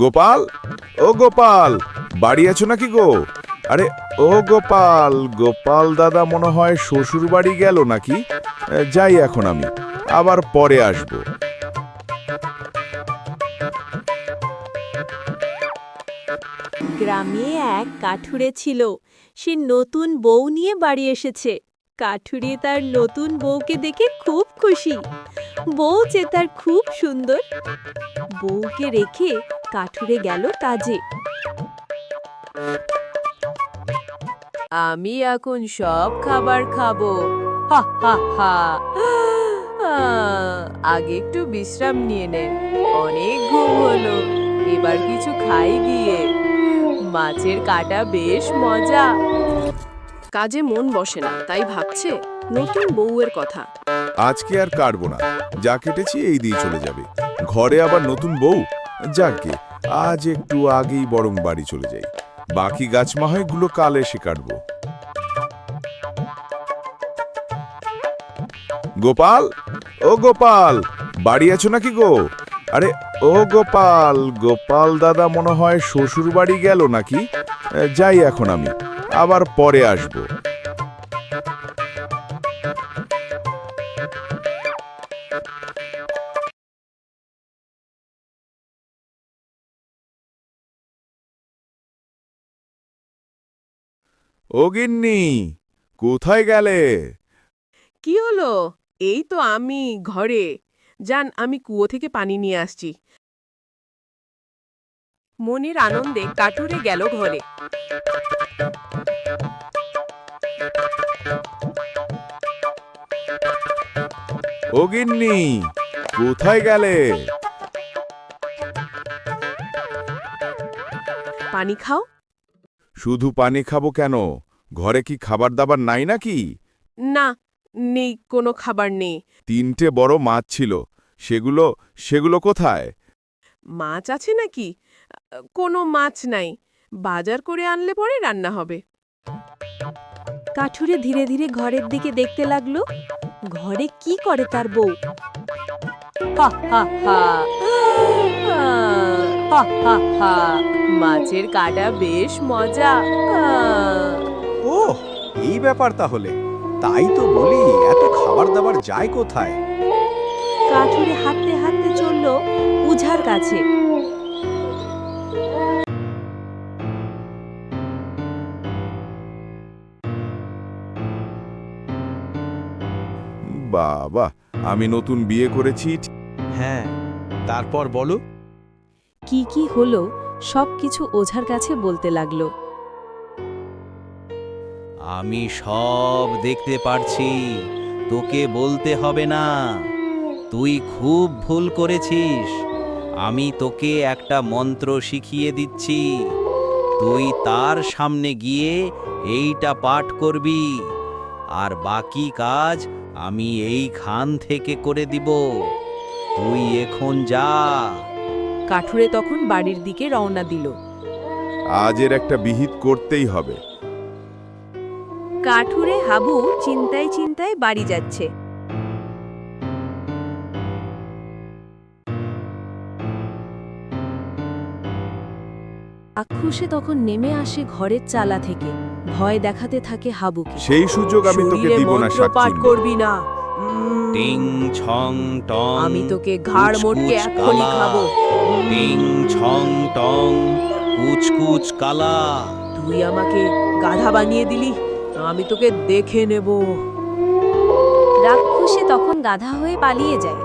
গোপাল, ও গোপাল, বাড়ি আছো নাকি গো? আরে ও গোপাল, গোপাল দাদা মনে হয় শ্বশুর বাড়ি গেল নাকি? যাই এখন আমি, আবার পরে আসবো। গ্রামে এক কাঠুরে ছিল। সে নতুন বউ নিয়ে বাড়ি এসেছে। কাঠুরে তার নতুন বউকে দেখে খুব খুশি। বউ যে তার খুব সুন্দর। বউকে রেখে কাঠুরে গেল কাজে। আমি এখন সব খাবার খাবো, হা হা হা। আগে একটু বিশ্রাম নিয়ে নে, অনেক ঘুম হলো। এবার কিছু খাই গিয়ে। মাছের কাটা বেশ মজা। কাজে মন বসে না, তাই ভাবছে নতুন বউয়ের কথা। আজকে আর কাটবো না, যা কেটেছি এই দিয়ে চলে যাবে। ঘরে আবার নতুন বউ, যাকে আজ একটু আগেই বরং বাড়ি চলে যাই। বাকি গাছমাহাইগুলো কাল এসে কাটবো। গোপাল, ও গোপাল, বাড়ি আছো নাকি গো? আরে ও গোপাল, গোপাল দাদা মনে হয় শ্বশুর বাড়ি গেল নাকি? যাই এখন আমি, আবার পরে আসবো। ও গিন্নি, কোথায় গেলে? কি হলো? এই তো আমি ঘরে। যান, আমি কুয়ো থেকে পানি নিয়ে আসছি। মনের আনন্দে কাঠুরে গেল ঘরে। ও গিন্নি, কোথায় গেলে? পানি খাও। শুধু পানি খাবো কেন? ঘরে কি খাবার দাবার নাই নাকি? না, নেই, কোনো খাবার নেই। 3টে বড় মাছ ছিল, সেগুলো সেগুলো কোথায়? মাছ আছে নাকি? কোনো মাছ নাই। বাজার করে আনলে পরে রান্না হবে। কাঠুরে ধীরে ধীরে ঘরের দিকে দেখতে লাগলো। ঘরে কি করে তার বউ? হা হা হা। হা হা হা। মাছের কাটা বেশ মজা। ওহ, এই ব্যাপার তাহলে। তাই তো বলি, এত খাবার দাবার যায় কোথায়? কাঠুরে হাঁটতে হাঁটতে চলল উঝার কাছে। বাবা, আমি নতুন বিয়ে করেছি। হ্যাঁ, তারপর বলো। কি কি হলো সবকিছু ওঝার কাছে বলতে লাগলো। আমি সব দেখতে পারছি, তোকে বলতে হবে না। তুই খুব ভুল করেছিস। আমি তোকে একটা মন্ত্র শিখিয়ে দিচ্ছি। তুই তার সামনে গিয়ে এইটা পাঠ করবি, আর বাকি কাজ আমি এইখান থেকে করে দিব। তুই এখন যা। কাঠুরে তখন বাড়ির দিকে রওনা দিল। আজের একটা বিহিত করতেই হবে। কাঠুরে হাবু চিন্তায় চিন্তায় বাড়ি যাচ্ছে। আক্ষুসে তখন নেমে আসে ঘরের চালা থেকে। ভয় দেখাতে থাকে হাবুকে। সেই সুযোগ আমি তোকে শরীরে দিব না, মন্ত্র পাঠ শাকচুন্নি। করবি না। টিং ছং টং, আমি তোকে ঘাড় মোটকে কুচকুচ এক্ষুনি কালা। খাবো। টিং ছং টং, কুচকুচ কালা। তুই আমাকে গাধা বানিয়ে দিলি, আমি তোকে দেখে নেব। রাক্ষসে তখন গাধা হয়ে পালিয়ে যায়।